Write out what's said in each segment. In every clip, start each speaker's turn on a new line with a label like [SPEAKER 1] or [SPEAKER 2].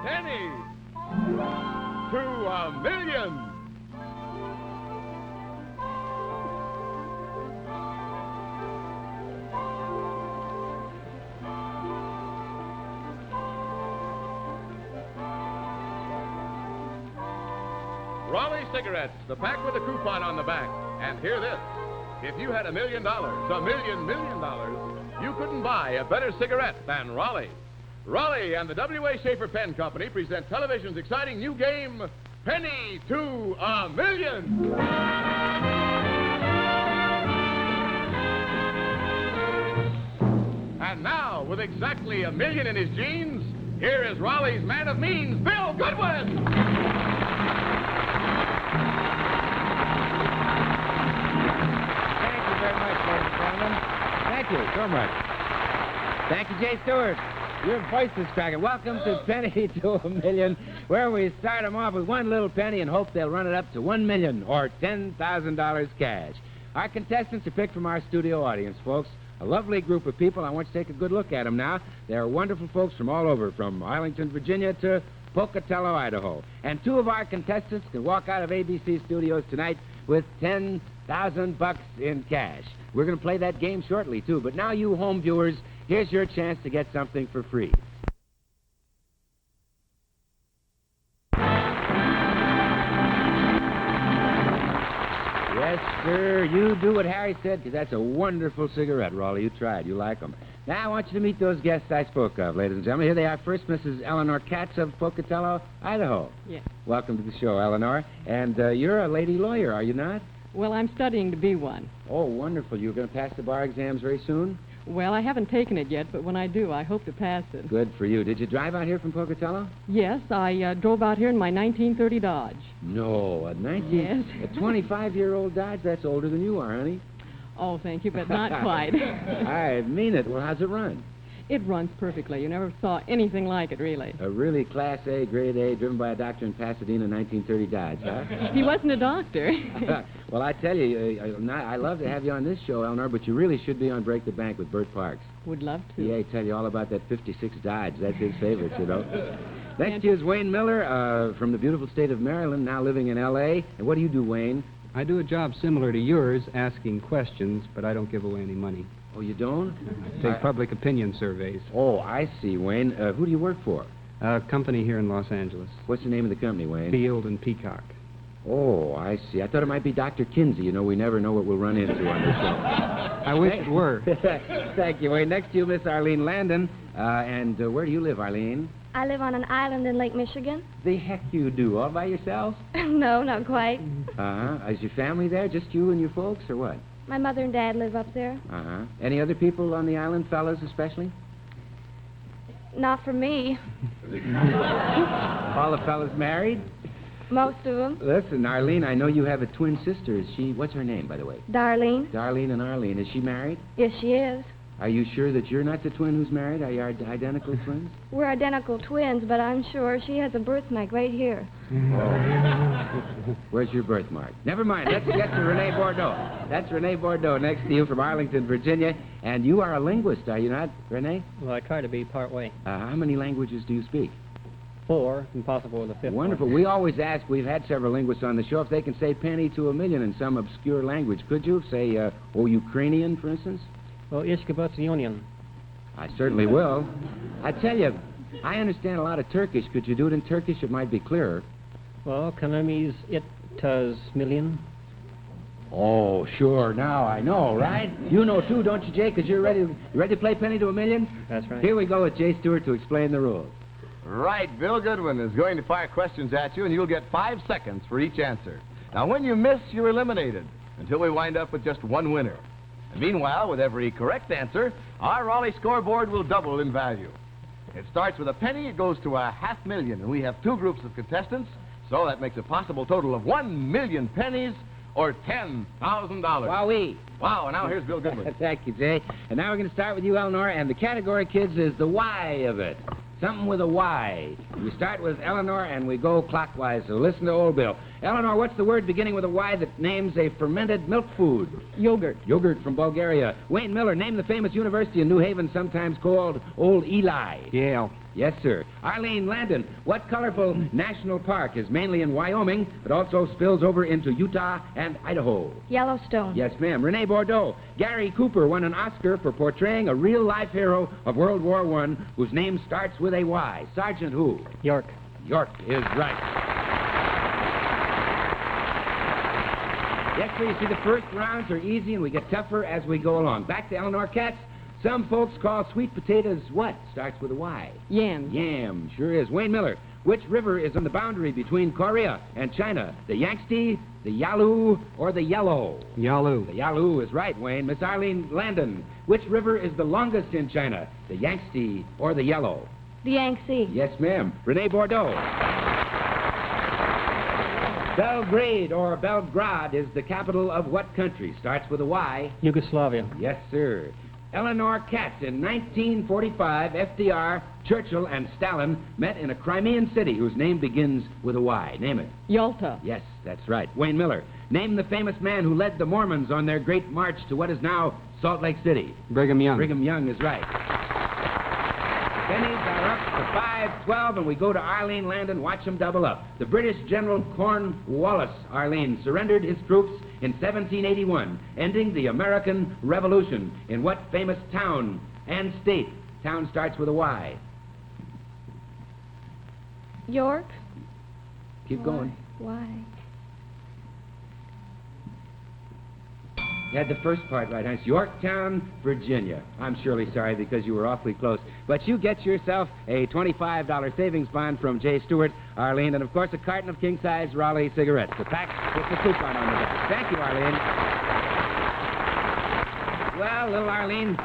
[SPEAKER 1] penny to $1,000,000. Raleigh cigarettes, the pack with a coupon on the back. And hear this. If you had $1 million, $1 million, you couldn't buy a better cigarette than Raleigh. Raleigh and the W.A. Schaefer Pen Company present television's exciting new game, Penny to $1,000,000. And now, with exactly $1 million in his jeans, here is Raleigh's man of means, Bill Goodwin.
[SPEAKER 2] Thank you so much. Thank you, J. Stewart. Your voice is cracking. Welcome to Penny to $1,000,000, where we start them off with one little penny and hope they'll run it up to $1 million or $10,000 cash. Our contestants are picked from our studio audience, folks. A lovely group of people. I want you to take a good look at them now. They're wonderful folks from all over, from Arlington, Virginia to Pocatello, Idaho. And two of our contestants can walk out of ABC Studios tonight with $10,000 in cash. We're going to play that game shortly, too. But now, you home viewers, here's your chance to get something for free. Yes, sir, you do what Harry said, because that's a wonderful cigarette, Raleigh. You tried. You like them. Now, I want you to meet those guests I spoke of, ladies and gentlemen. Here they are. First, Mrs. Eleanor Katz of Pocatello, Idaho.
[SPEAKER 3] Yes.
[SPEAKER 2] Welcome to the show, Eleanor. And you're a lady lawyer, are you not?
[SPEAKER 3] Well, I'm studying to be one.
[SPEAKER 2] Oh, wonderful. You're going to pass the bar exams very soon?
[SPEAKER 3] Well, I haven't taken it yet, but when I do, I hope to pass it.
[SPEAKER 2] Good for you. Did you drive out here from Pocatello?
[SPEAKER 3] Yes, I drove out here in my 1930 Dodge.
[SPEAKER 2] No, a 25-year-old Dodge? That's older than you are, honey.
[SPEAKER 3] Oh, thank you, but not quite.
[SPEAKER 2] I mean it. Well, how's it run?
[SPEAKER 3] It runs perfectly. You never saw anything like it, really.
[SPEAKER 2] A really Class A, Grade A, driven by a doctor in Pasadena, 1930 Dodge, huh?
[SPEAKER 3] He wasn't a doctor.
[SPEAKER 2] Well, I tell you, I love to have you on this show, Eleanor, but you really should be on Break the Bank with Bert Parks.
[SPEAKER 3] Would love to.
[SPEAKER 2] Yeah, he'd tell you all about that 56 Dodge. That's his favorite, you know. Next is Wayne Miller from the beautiful state of Maryland, now living in L.A. And what do you do, Wayne?
[SPEAKER 4] I do a job similar to yours, asking questions, but I don't give away any money.
[SPEAKER 2] Oh, you don't?
[SPEAKER 4] I take public opinion surveys.
[SPEAKER 2] Oh, I see, Wayne. Who do you work for?
[SPEAKER 4] A company here in Los Angeles.
[SPEAKER 2] What's the name of the company, Wayne?
[SPEAKER 4] Field and Peacock.
[SPEAKER 2] Oh, I see. I thought it might be Dr. Kinsey. You know, we never know what we'll run into on this show.
[SPEAKER 4] I wish it were.
[SPEAKER 2] Thank you, Wayne. Next to you, Miss Arlene Landon. And where do you live, Arlene?
[SPEAKER 5] I live on an island in Lake Michigan.
[SPEAKER 2] The heck you do? All by yourself?
[SPEAKER 5] No, not quite.
[SPEAKER 2] Uh-huh. Is your family there? Just you and your folks, or what?
[SPEAKER 5] My mother and dad live up there.
[SPEAKER 2] Uh-huh. Any other people on the island, fellas especially?
[SPEAKER 5] Not for me.
[SPEAKER 2] All the fellas married?
[SPEAKER 5] Most of them.
[SPEAKER 2] Listen, Arlene, I know you have a twin sister. Is she... What's her name, by the way?
[SPEAKER 5] Darlene.
[SPEAKER 2] Darlene and Arlene. Is she married?
[SPEAKER 5] Yes, she is.
[SPEAKER 2] Are you sure that you're not the twin who's married? Are you identical twins?
[SPEAKER 5] We're identical twins, but I'm sure she has a birthmark right here.
[SPEAKER 2] Oh. Where's your birthmark? Never mind. Let's get to Renee Bordeaux. That's Renee Bordeaux next to you from Arlington, Virginia. And you are a linguist, are you not, Renee?
[SPEAKER 6] Well, I try to be part way.
[SPEAKER 2] How many languages do you speak?
[SPEAKER 6] 4, and possible the 5th.
[SPEAKER 2] Wonderful.
[SPEAKER 6] One.
[SPEAKER 2] We always ask, we've had several linguists on the show, if they can say penny to $1,000,000 in some obscure language. Could you? Say, Ukrainian, for instance?
[SPEAKER 6] Well, Union.
[SPEAKER 2] I certainly will. I tell you, I understand a lot of Turkish. Could you do it in Turkish? It might be clearer.
[SPEAKER 6] Well, Kanami's it tuz million.
[SPEAKER 2] Oh, sure. Now I know, right? You know, too, don't you, Jay? Because you ready to play penny to $1,000,000?
[SPEAKER 6] That's right.
[SPEAKER 2] Here we go with Jay Stewart to explain the rules.
[SPEAKER 1] Right, Bill Goodwin is going to fire questions at you, and you'll get 5 seconds for each answer. Now, when you miss, you're eliminated until we wind up with just one winner. And meanwhile, with every correct answer, our Raleigh scoreboard will double in value. It starts with a penny, it goes to $500,000, and we have 2 groups of contestants, so that makes a possible total of 1,000,000 pennies or $10,000.
[SPEAKER 2] Wowee.
[SPEAKER 1] Wow, and now here's Bill Goodwin.
[SPEAKER 2] Thank you, Jay. And now we're going to start with you, Eleanor, and the category, kids, is the Y of it. Something with a Y. We start with Eleanor, and we go clockwise, so listen to old Bill. Eleanor, what's the word beginning with a Y that names a fermented milk food?
[SPEAKER 3] Yogurt.
[SPEAKER 2] Yogurt from Bulgaria. Wayne Miller, name the famous university in New Haven, sometimes called Old Eli.
[SPEAKER 4] Yale.
[SPEAKER 2] Yes, sir. Arlene Landon, what colorful national park is mainly in Wyoming, but also spills over into Utah and Idaho?
[SPEAKER 5] Yellowstone.
[SPEAKER 2] Yes, ma'am. Renee Bordeaux, Gary Cooper won an Oscar for portraying a real-life hero of World War I whose name starts with a Y. Sergeant who?
[SPEAKER 6] York.
[SPEAKER 2] York is right. Yes, sir, you see, the first rounds are easy and we get tougher as we go along. Back to Eleanor Katz. Some folks call sweet potatoes what? Starts with a Y.
[SPEAKER 3] Yams.
[SPEAKER 2] Yam, sure is. Wayne Miller, which river is on the boundary between Korea and China? The Yangtze, the Yalu, or the Yellow?
[SPEAKER 4] Yalu.
[SPEAKER 2] The Yalu is right, Wayne. Miss Arlene Landon, which river is the longest in China? The Yangtze or the Yellow?
[SPEAKER 5] The Yangtze.
[SPEAKER 2] Yes, ma'am. Renee Bordeaux. Belgrade or Belgrade is the capital of what country? Starts with a Y.
[SPEAKER 6] Yugoslavia.
[SPEAKER 2] Yes, sir. Eleanor Katz, in 1945, FDR, Churchill, and Stalin met in a Crimean city whose name begins with a Y. Name it.
[SPEAKER 3] Yalta.
[SPEAKER 2] Yes, that's right. Wayne Miller, name the famous man who led the Mormons on their great march to what is now Salt Lake City.
[SPEAKER 4] Brigham Young.
[SPEAKER 2] Brigham Young is right. Pennies are up to 5-12, and we go to Arlene Landon. Watch them double up. The British General Cornwallis, Arlene, surrendered his troops in 1781, ending the American Revolution. In what famous town and state? Town starts with a Y.
[SPEAKER 5] York.
[SPEAKER 2] Keep going.
[SPEAKER 5] Why?
[SPEAKER 2] You had the first part right, huh? It's Yorktown, Virginia. I'm surely sorry because you were awfully close. But you get yourself a $25 savings bond from J. Stewart, Arlene, and of course a carton of king-size Raleigh cigarettes. The pack with the coupon on the back. Thank you, Arlene. Well, little Arlene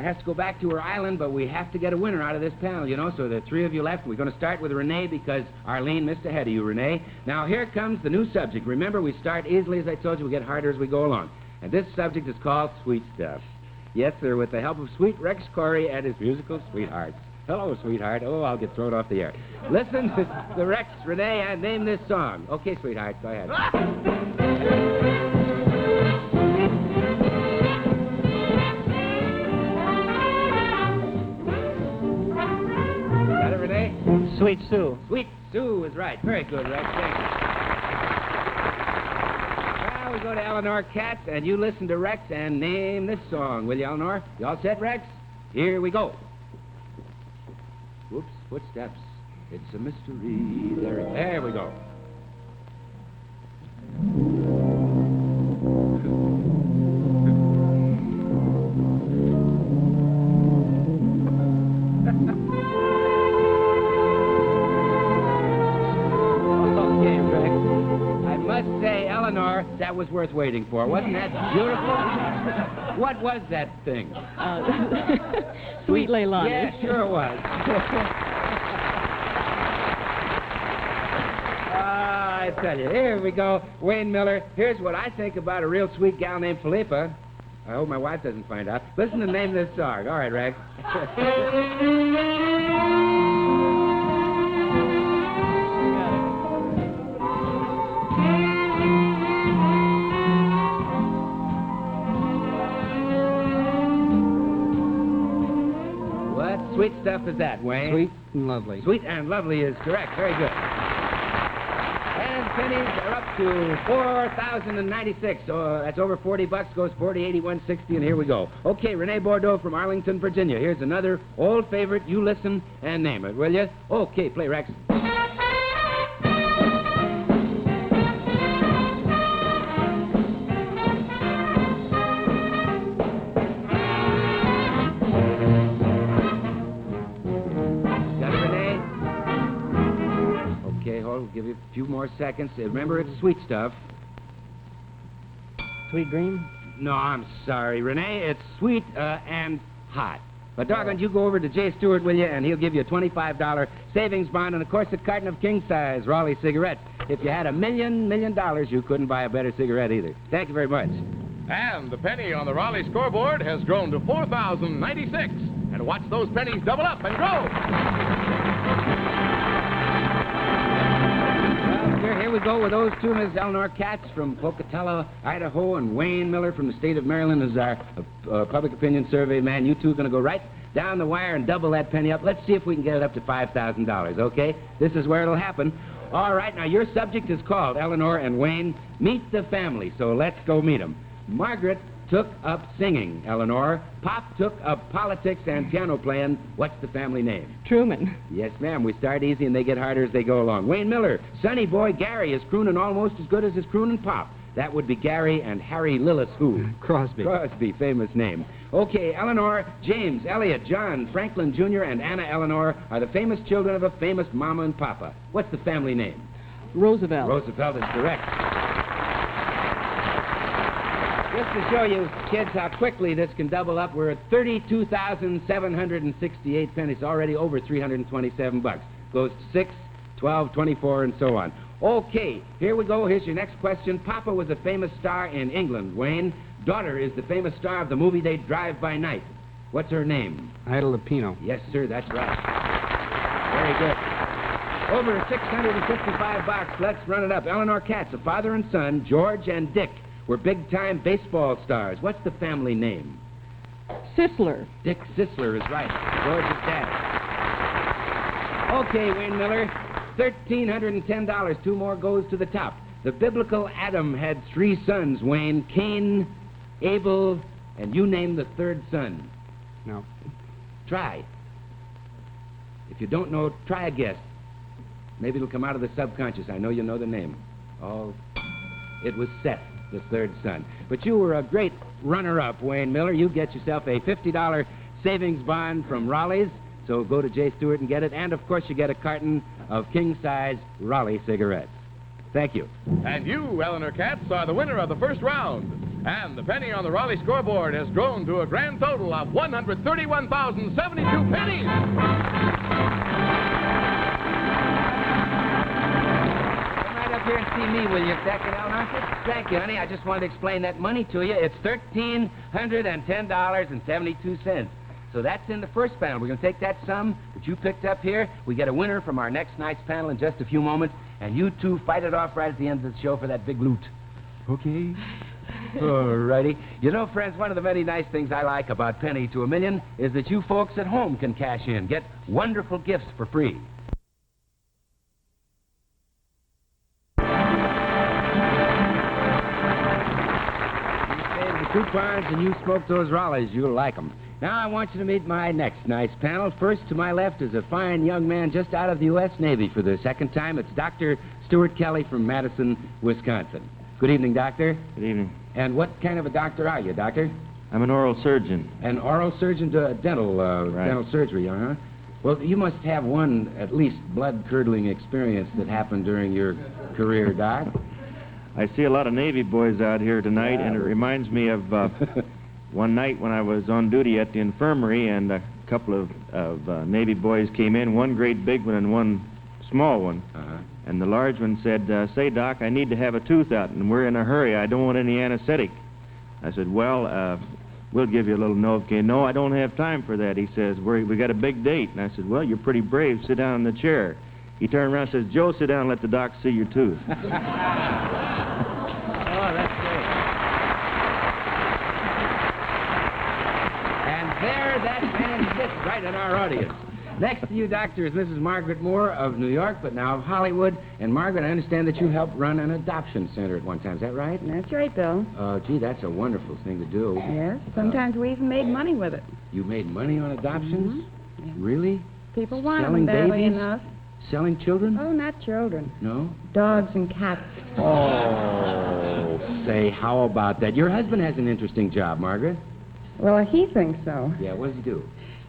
[SPEAKER 2] has to go back to her island, but we have to get a winner out of this panel, you know, so the three of you left. We're going to start with Renee because Arlene missed ahead of you, Renee. Now, here comes the new subject. Remember, we start easily, as I told you. We get harder as we go along. And this subject is called Sweet Stuff. Yes, sir, with the help of Sweet Rex Corey and his musical sweethearts. Hello, sweetheart. Oh, I'll get thrown off the air. Listen to the Rex, Renee, and name this song. Okay, sweetheart, go ahead. Got it, Renee?
[SPEAKER 6] Sweet Sue.
[SPEAKER 2] Sweet Sue is right. Very good, Rex. Thank you. Now we go to Eleanor Katz, and you listen to Rex and name this song, will you, Eleanor? You all set, Rex? Here we go. Whoops, footsteps. It's a mystery. There we go. Okay, Rex. I must say, Eleanor, that was worth waiting for. Wasn't that beautiful? What was that thing?
[SPEAKER 3] Sweet Leilani.
[SPEAKER 2] Yeah, sure it was. I tell you, here we go. Wayne Miller, here's what I think about a real sweet gal named Philippa. I hope my wife doesn't find out. Listen to the name of this song. All right, Rex. What sweet stuff is that, Wayne?
[SPEAKER 4] Sweet and lovely.
[SPEAKER 2] Sweet and lovely is correct. Very good. And pennies are up to 4,096. So that's over $40. Goes 40, 80, 160, and here we go. Okay, Renee Bordeaux from Arlington, Virginia. Here's another old favorite. You listen and name it, will you? Okay, play, Rex. We'll give you a few more seconds. Remember, it's sweet stuff.
[SPEAKER 6] Sweet Dream.
[SPEAKER 2] No, I'm sorry, Renee. It's sweet and hot. But doggone, you go over to J. Stewart, will you? And he'll give you a $25 savings bond and, of course, a carton of king-size Raleigh cigarettes. If you had $1 million, you couldn't buy a better cigarette either. Thank you very much.
[SPEAKER 1] And the penny on the Raleigh scoreboard has grown to 4,096. And watch those pennies double up and grow.
[SPEAKER 2] Here we go with those two, Ms. Eleanor Katz from Pocatello, Idaho, and Wayne Miller from the state of Maryland is our public opinion survey man. You two are going to go right down the wire and double that penny up. Let's see if we can get it up to $5,000, okay? This is where it'll happen. All right, now your subject is called Eleanor and Wayne Meet the Family, so let's go meet them. Margaret took up singing, Eleanor. Pop took up politics and piano playing. What's the family name?
[SPEAKER 3] Truman.
[SPEAKER 2] Yes, ma'am. We start easy and they get harder as they go along. Wayne Miller, sonny boy Gary is crooning almost as good as his crooning Pop. That would be Gary and Harry Lillis who?
[SPEAKER 4] Crosby.
[SPEAKER 2] Crosby, famous name. Okay, Eleanor, James, Elliot, John, Franklin Jr., and Anna Eleanor are the famous children of a famous mama and papa. What's the family name?
[SPEAKER 3] Roosevelt.
[SPEAKER 2] Roosevelt is correct. Just to show you, kids, how quickly this can double up, we're at 32,768 pennies, already over 327 bucks. Goes to 6, 12, 24, and so on. Okay, here we go. Here's your next question. Papa was a famous star in England, Wayne. Daughter is the famous star of the movie They Drive by Night. What's her name?
[SPEAKER 4] Ida Lupino.
[SPEAKER 2] Yes, sir, that's right. Very good. Over 655 bucks. Let's run it up. Eleanor Katz, a father and son, George and Dick, were big-time baseball stars. What's the family name?
[SPEAKER 3] Sisler.
[SPEAKER 2] Dick Sisler is right. George's dad. Okay, Wayne Miller, $1,310. 2 more goes to the top. The biblical Adam had 3 sons, Wayne. Cain, Abel, and you name the 3rd son.
[SPEAKER 4] No.
[SPEAKER 2] Try. If you don't know, try a guess. Maybe it'll come out of the subconscious. I know you know the name. Oh, it was Seth, the 3rd son. But you were a great runner-up, Wayne Miller. You get yourself a $50 savings bond from Raleigh's. So go to J. Stewart and get it. And, of course, you get a carton of king-size Raleigh cigarettes. Thank you.
[SPEAKER 1] And you, Eleanor Katz, are the winner of the first round. And the penny on the Raleigh scoreboard has grown to a grand total of 131,072 pennies.
[SPEAKER 2] Come right up here and see me, will you, Second, Eleanor? Thank you, honey. I just wanted to explain that money to you. It's $1,310.72. So that's in the first panel. We're going to take that sum that you picked up here. We get a winner from our next night's panel in just a few moments. And you two fight it off right at the end of the show for that big loot. Okay? All righty. You know, friends, one of the many nice things I like about Penny to a Million is that you folks at home can cash in, get wonderful gifts for free. You save the coupons and you smoke those Raleighs. You'll like them. Now I want you to meet my next nice panel. First to my left is a fine young man just out of the U.S. Navy for the second time. It's Dr. Stewart Kelly from Madison, Wisconsin. Good evening, Doctor.
[SPEAKER 7] Good evening.
[SPEAKER 2] And what kind of a doctor are you, Doctor?
[SPEAKER 7] I'm an oral surgeon.
[SPEAKER 2] An oral surgeon to dental surgery, uh-huh. Well, you must have one, at least, blood-curdling experience that happened during your career, Doc.
[SPEAKER 7] I see a lot of Navy boys out here tonight, and it reminds me of one night when I was on duty at the infirmary, and a couple of Navy boys came in, one great big one and one small one.
[SPEAKER 2] Uh-huh.
[SPEAKER 7] And the large one said, say, Doc, I need to have a tooth out, and we're in a hurry. I don't want any anesthetic. I said, well, we'll give you a little Novocaine. No, I don't have time for that. He says, we got a big date. And I said, well, you're pretty brave. Sit down in the chair. He turned around and says, Joe, sit down and let the doc see your tooth.
[SPEAKER 2] Oh, that's great. And there that man sits right in our audience. Next to you, Doctor, is Mrs. Margaret Moore of New York, but now of Hollywood. And Margaret, I understand that you helped run an adoption center at one time. Is that right?
[SPEAKER 8] That's right, Bill.
[SPEAKER 2] Gee, that's a wonderful thing to do.
[SPEAKER 8] Yes, sometimes we even made money with it.
[SPEAKER 2] You made money on adoptions?
[SPEAKER 8] Mm-hmm. Yeah.
[SPEAKER 2] Really?
[SPEAKER 8] People wanted
[SPEAKER 2] Selling
[SPEAKER 8] them badly
[SPEAKER 2] babies?
[SPEAKER 8] enough.
[SPEAKER 2] Selling children?
[SPEAKER 8] Oh, not children.
[SPEAKER 2] No?
[SPEAKER 8] Dogs and cats.
[SPEAKER 2] Oh, say, how about that? Your husband has an interesting job, Margaret.
[SPEAKER 8] Well, he thinks so.
[SPEAKER 2] Yeah, what does he do?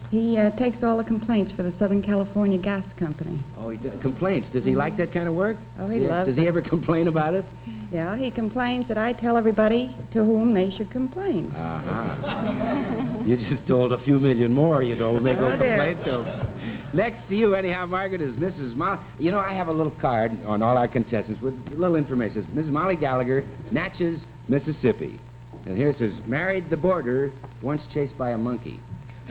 [SPEAKER 8] He takes all the complaints for the Southern California Gas Company.
[SPEAKER 2] Oh, he does. Complaints. Does he like that kind of work?
[SPEAKER 8] Oh, he loves
[SPEAKER 2] Does
[SPEAKER 8] it.
[SPEAKER 2] he ever complain about it?
[SPEAKER 8] Yeah, he complains that I tell everybody to whom they should complain.
[SPEAKER 2] Uh-huh. You just told a few million more, you know, make no
[SPEAKER 8] Oh, dear.
[SPEAKER 2] complaint to. Next to you, anyhow, Margaret, is Mrs. Molly. You know, I have a little card on all our contestants with a little information. It says, Mrs. Molly Gallagher, Natchez, Mississippi. And here it says, married the border, once chased by a monkey.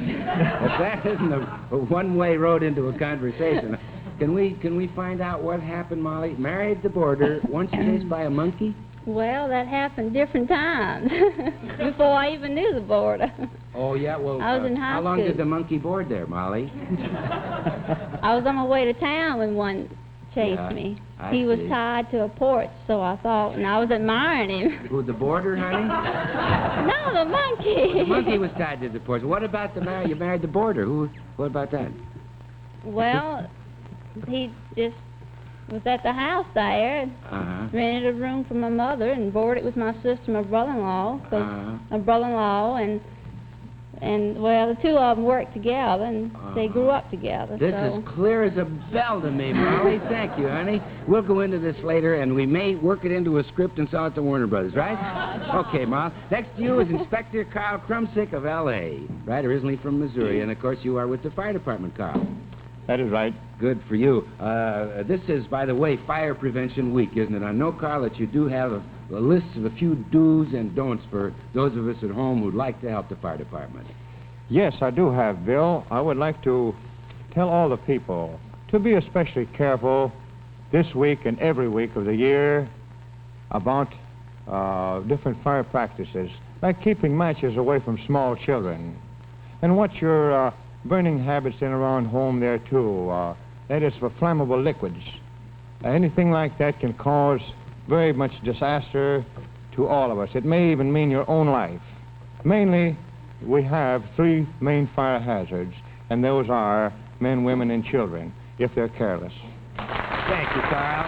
[SPEAKER 2] If that isn't a one-way road into a conversation, can we find out what happened, Molly? Married the border, once chased by a monkey?
[SPEAKER 5] Well, that happened different times before I even knew the border.
[SPEAKER 2] Oh, yeah? Well,
[SPEAKER 5] I was in high
[SPEAKER 2] how long
[SPEAKER 5] school.
[SPEAKER 2] did the monkey board there, Molly?
[SPEAKER 5] I was on my way to town when one chased
[SPEAKER 2] Yeah,
[SPEAKER 5] me.
[SPEAKER 2] I
[SPEAKER 5] He was
[SPEAKER 2] see.
[SPEAKER 5] tied to a porch, so I thought, and I was admiring him.
[SPEAKER 2] Who, the boarder, honey?
[SPEAKER 5] No, the monkey.
[SPEAKER 2] The monkey was tied to the porch. What about you married the boarder? What about that?
[SPEAKER 5] Well, he just was at the house there,
[SPEAKER 2] Uh-huh.
[SPEAKER 5] rented a room for my mother, and boarded with my sister, my brother-in-law, 'cause my brother-in-law and well, the two of them worked together, and they grew up together.
[SPEAKER 2] This
[SPEAKER 5] so.
[SPEAKER 2] is clear as a bell to me, Molly. Thank you, honey. We'll go into this later, and we may work it into a script and sell it to Warner Brothers, right? Okay, Molly. Next to you is Inspector Carl Krumsick of L.A., right? Originally from Missouri, and of course you are with the fire department, Carl.
[SPEAKER 7] That is right.
[SPEAKER 2] Good for you. This is, by the way, Fire Prevention Week, isn't it? I know, Carl, that you do have a list of a few do's and don'ts for those of us at home who'd like to help the fire department.
[SPEAKER 9] Yes, I do have, Bill. I would like to tell all the people to be especially careful this week and every week of the year about different fire practices, like keeping matches away from small children. And watch your burning habits in around home there, too. That is for flammable liquids. Anything like that can cause very much disaster to all of us. It may even mean your own life. Mainly, we have three main fire hazards, and those are men, women, and children, if they're careless.
[SPEAKER 2] Thank you, Carl.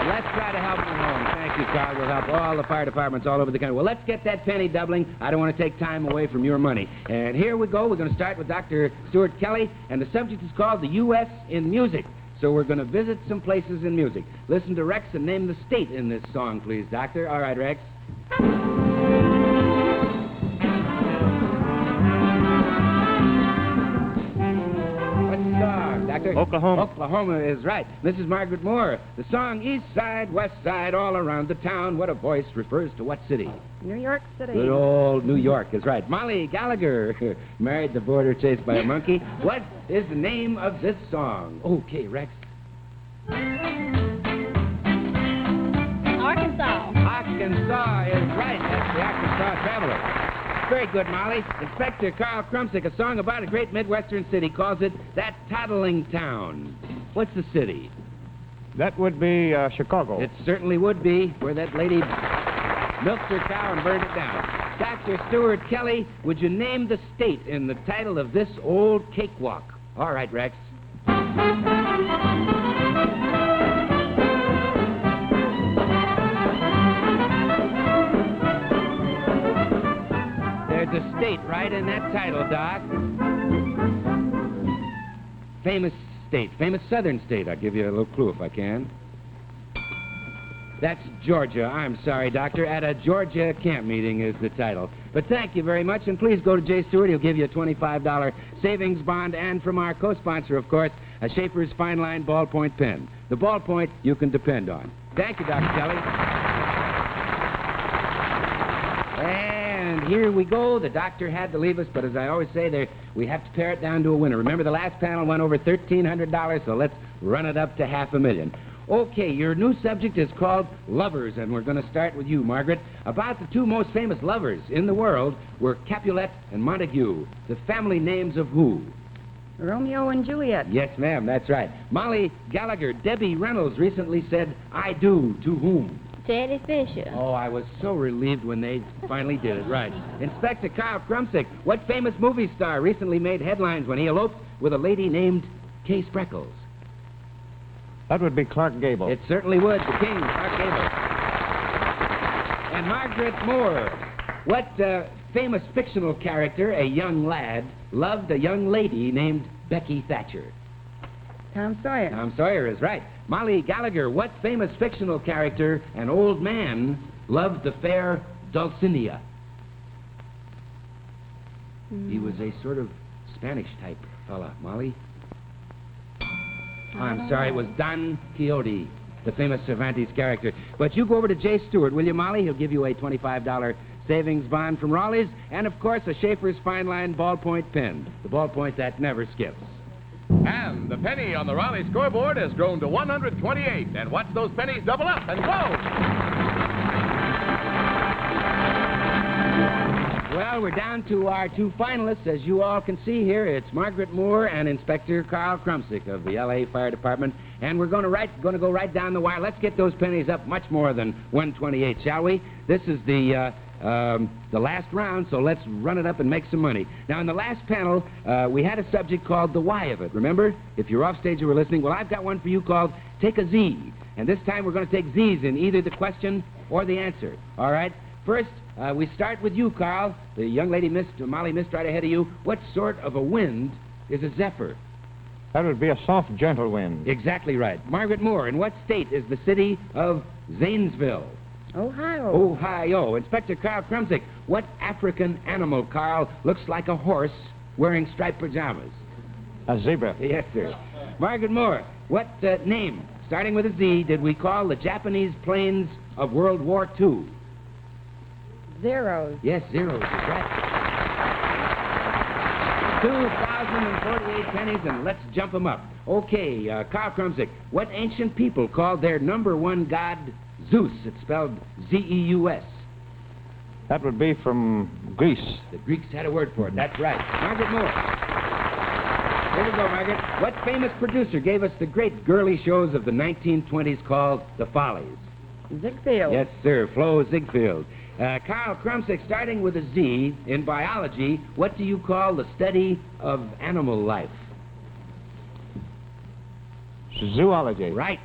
[SPEAKER 2] Let's try to help them home. Thank you, Carl. We'll help all the fire departments all over the country. Well, let's get that penny doubling. I don't want to take time away from your money. And here we go. We're going to start with Dr. Stewart Kelly, and the subject is called the U.S. in Music. So we're going to visit some places in music. Listen to Rex and name the state in this song, please, Doctor. All right, Rex. What's the song, Doctor?
[SPEAKER 7] Oklahoma.
[SPEAKER 2] Oklahoma is right. This is Margaret Moore. The song East Side, West Side, all around the town. What a voice refers to what city?
[SPEAKER 8] New York City.
[SPEAKER 2] Good old New York is right. Molly Gallagher married the border chased by a monkey. What is the name of this song? Okay, Rex.
[SPEAKER 5] Arkansas.
[SPEAKER 2] Arkansas is right. That's the Arkansas Traveler. Very good, Molly. Inspector Carl Krumsick, a song about a great Midwestern city, calls it That Toddling Town. What's the city?
[SPEAKER 9] That would be Chicago.
[SPEAKER 2] It certainly would be, where that lady milked her cow and burned it down. Dr. Stewart Kelly, would you name the state in the title of this old cakewalk? All right, Rex. There's a state right in that title, Doc. Famous state, famous southern state. I'll give you a little clue if I can. That's Georgia. I'm sorry, Doctor. At a Georgia camp meeting is the title. But thank you very much, and please go to Jay Stewart. He'll give you a $25 savings bond, and from our co-sponsor, of course, a Schaefer's Fine Line ballpoint pen. The ballpoint you can depend on. Thank you, Dr. Kelly. And here we go. The doctor had to leave us, but as I always say, we have to pare it down to a winner. Remember, the last panel went over $1,300, so let's run it up to $500,000. Okay, your new subject is called Lovers, and we're going to start with you, Margaret. About the two most famous lovers in the world were Capulet and Montague, the family names of who?
[SPEAKER 8] Romeo and Juliet.
[SPEAKER 2] Yes, ma'am, that's right. Molly Gallagher, Debbie Reynolds recently said, I do, to whom?
[SPEAKER 5] Teddy Fisher.
[SPEAKER 2] Oh, I was so relieved when they finally did it right. Inspector Carl Krumsick, what famous movie star recently made headlines when he eloped with a lady named Kay Spreckles?
[SPEAKER 9] That would be Clark Gable.
[SPEAKER 2] It certainly would, the king, Clark Gable. And Margaret Moore, what famous fictional character, a young lad, loved a young lady named Becky Thatcher?
[SPEAKER 8] Tom Sawyer.
[SPEAKER 2] Tom Sawyer is right. Molly Gallagher, what famous fictional character, an old man, loved the fair Dulcinea? He was a sort of Spanish-type fella. Molly? I'm sorry, it was Don Quixote, the famous Cervantes character. But you go over to Jay Stewart, will you, Molly? He'll give you a $25 savings bond from Raleigh's, and, of course, a Schaefer's Fine Line ballpoint pen, the ballpoint that never skips.
[SPEAKER 1] And the penny on the Raleigh scoreboard has grown to 128. And watch those pennies double up and go.
[SPEAKER 2] Well, we're down to our two finalists. As you all can see here, it's Margaret Moore and Inspector Carl Krumsick of the L.A. Fire Department. And we're going to go right down the wire. Let's get those pennies up much more than 128, shall we? This is the last round, so let's run it up and make some money. Now, in the last panel, we had a subject called The Why of It. Remember? If you're off stage or were listening, well, I've got one for you called Take a Z. And this time we're going to take Z's in either the question or the answer. All right? First, we start with you, Carl. The young lady, Molly missed right ahead of you. What sort of a wind is a zephyr?
[SPEAKER 9] That would be a soft, gentle wind.
[SPEAKER 2] Exactly right. Margaret Moore, in what state is the city of Zanesville?
[SPEAKER 8] Ohio.
[SPEAKER 2] Ohio. Inspector Carl Krumsick, what African animal, Carl, looks like a horse wearing striped pajamas?
[SPEAKER 9] A zebra.
[SPEAKER 2] Yes, sir. Margaret Moore, what name, starting with a Z, did we call the Japanese planes of World War II?
[SPEAKER 8] Zeros.
[SPEAKER 2] Yes, zeros, is right. 2,048 pennies, and let's jump them up. Okay, Carl Krumsick, what ancient people called their number one god Zeus? It's spelled Z-E-U-S.
[SPEAKER 9] That would be from Greece.
[SPEAKER 2] The Greeks had a word for it. That's right. Margaret Moore. Here we go, Margaret. What famous producer gave us the great girly shows of the 1920s called The Follies?
[SPEAKER 8] Ziegfeld.
[SPEAKER 2] Yes, sir. Flo Ziegfeld. Carl Krumsick, starting with a Z, in biology, what do you call the study of animal life?
[SPEAKER 9] Zoology.
[SPEAKER 2] Right.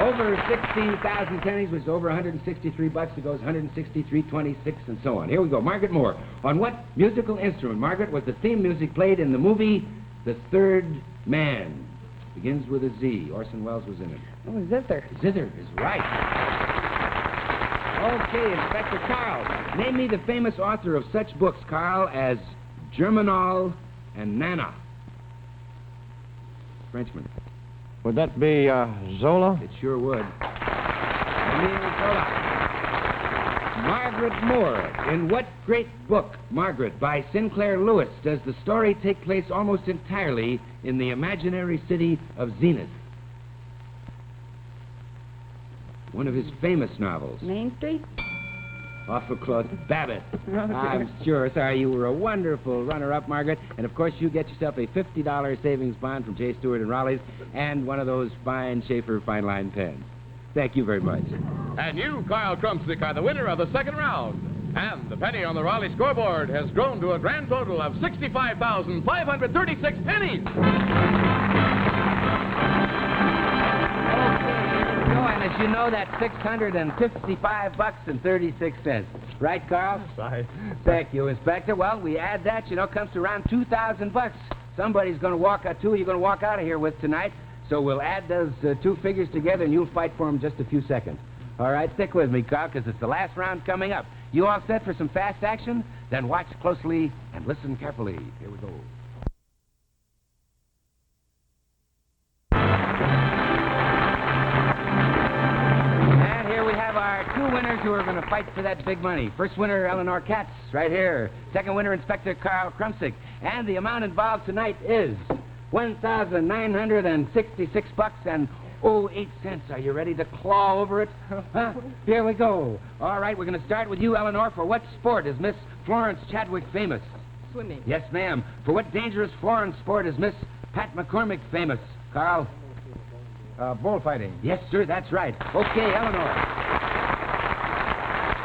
[SPEAKER 2] Over 16,000 pennies, which is over 163 bucks. It goes 163.26, and so on. Here we go. Margaret Moore. On what musical instrument, Margaret, was the theme music played in the movie The Third Man? Begins with a Z. Orson Welles was in it.
[SPEAKER 8] Oh, zither.
[SPEAKER 2] Zither is right. Okay, Inspector Carl. Name me the famous author of such books, Carl, as Germinal and Nana. Frenchman.
[SPEAKER 9] Would that be Zola?
[SPEAKER 2] It sure would. Emile Zola. Margaret Moore. In what great book, Margaret, by Sinclair Lewis, does the story take place almost entirely in the imaginary city of Zenith? One of his famous novels.
[SPEAKER 8] Main Street.
[SPEAKER 2] Awful close. Babbitt.
[SPEAKER 8] Okay.
[SPEAKER 2] I'm sure. Sorry, you were a wonderful runner-up, Margaret. And, of course, you get yourself a $50 savings bond from J. Stewart and Raleigh's and one of those fine Schaefer fine line pens. Thank you very much.
[SPEAKER 1] And you, Carl Krumsick, are the winner of the second round. And the penny on the Raleigh scoreboard has grown to a grand total of 65,536 pennies.
[SPEAKER 2] And as you know, that's 655 bucks and 36 cents. Right, Carl?
[SPEAKER 1] Right.
[SPEAKER 2] Thank you, Inspector. Well, we add that, comes to around 2,000 bucks. Somebody's going to walk out, two of you going to walk out of here with tonight. So we'll add those two figures together, and you'll fight for them just a few seconds. All right, stick with me, Carl, because it's the last round coming up. You all set for some fast action? Then watch closely and listen carefully. Here we go. And here we have our two winners who are going to fight for that big money. First winner, Eleanor Katz, right here. Second winner, Inspector Carl Krumsick. And the amount involved tonight is $1,966 and 08 cents. Are you ready to claw over it? Huh? Here we go. All right, we're going to start with you, Eleanor. For what sport is Miss Florence Chadwick famous?
[SPEAKER 3] Swimming.
[SPEAKER 2] Yes, ma'am. For what dangerous foreign sport is Miss Pat McCormick famous? Carl?
[SPEAKER 1] Bullfighting.
[SPEAKER 2] Yes, sir, that's right. Okay, Eleanor.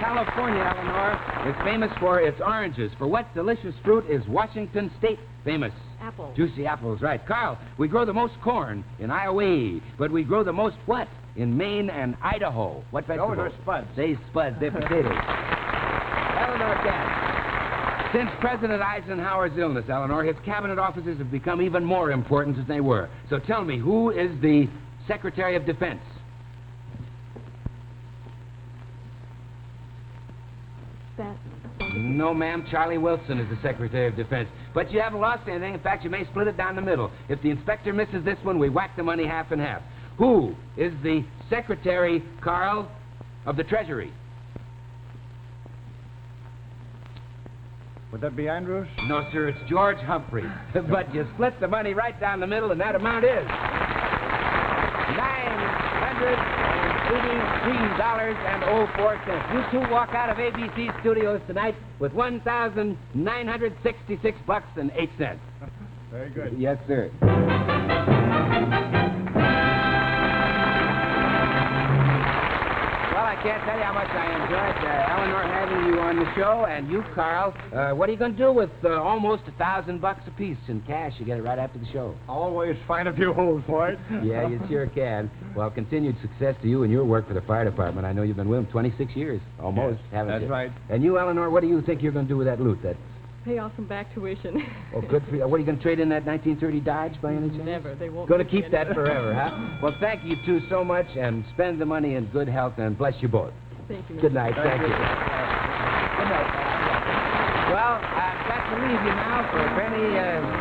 [SPEAKER 2] California, Eleanor, is famous for its oranges. For what delicious fruit is Washington State famous?
[SPEAKER 3] Apple.
[SPEAKER 2] Juicy apples, right. Carl, we grow the most corn in Iowa, but we grow the most what in Maine and Idaho? What vegetable?
[SPEAKER 1] Those are spuds.
[SPEAKER 2] Say spuds, they're potatoes. Eleanor Katz. Since President Eisenhower's illness, Eleanor, his cabinet offices have become even more important than they were. So tell me, who is the Secretary of Defense? No, ma'am. Charlie Wilson is the Secretary of Defense. But you haven't lost anything. In fact, you may split it down the middle. If the inspector misses this one, we whack the money half and half. Who is the Secretary, Carl, of the Treasury?
[SPEAKER 9] Would that be Andrews?
[SPEAKER 2] No, sir, it's George Humphrey. But you split the money right down the middle, and that amount is $983.04. You two walk out of ABC Studios tonight with $1,966.08.
[SPEAKER 9] Very good.
[SPEAKER 2] Yes, sir. Well, I can't tell you how much I enjoyed Eleanor having you on the show, and you, Carl. What are you going to do with almost $1,000 apiece in cash? You get it right after the show.
[SPEAKER 9] Always find a few holes for it.
[SPEAKER 2] Yeah, you sure can. Well, continued success to you and your work for the fire department. I know you've been with them 26 years, almost, haven't you?
[SPEAKER 9] That's right.
[SPEAKER 2] And you, Eleanor, what do you think you're going to do with that loot?
[SPEAKER 3] Pay off some back tuition.
[SPEAKER 2] Oh, good for you. What, are you going to trade in that 1930 Dodge by any chance?
[SPEAKER 3] Never. They won't.
[SPEAKER 2] Going to
[SPEAKER 3] give me
[SPEAKER 2] keep that
[SPEAKER 3] any.
[SPEAKER 2] forever, huh? Well, thank you two so much, and spend the money in good health, and bless you both.
[SPEAKER 3] Thank you.
[SPEAKER 2] Good night. Thank you.
[SPEAKER 3] Good
[SPEAKER 2] night. Well, I've got to leave you now for a penny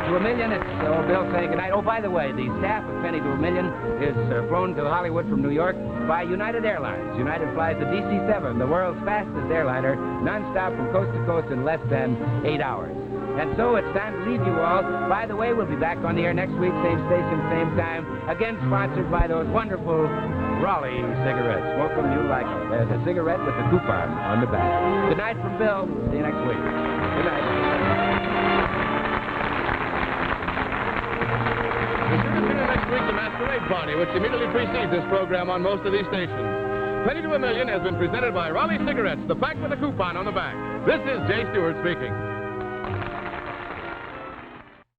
[SPEAKER 2] to a million. It's old Bill saying goodnight. Oh, by the way, the staff of Penny to a Million is flown to Hollywood from New York by United Airlines. United flies the DC-7, the world's fastest airliner, nonstop from coast to coast in less than 8 hours. And so it's time to leave you all. By the way, we'll be back on the air next week, same station, same time. Again, sponsored by those wonderful Raleigh cigarettes. Smoke them, you'll like them. There's a cigarette with the coupon on the back. Good night from Bill. See you next week. Good night.
[SPEAKER 1] Be sure to tune in next week to Masquerade Party, which immediately precedes this program on most of these stations. Penny to a Million has been presented by Raleigh Cigarettes, the pack with a coupon on the back. This is Jay Stewart speaking.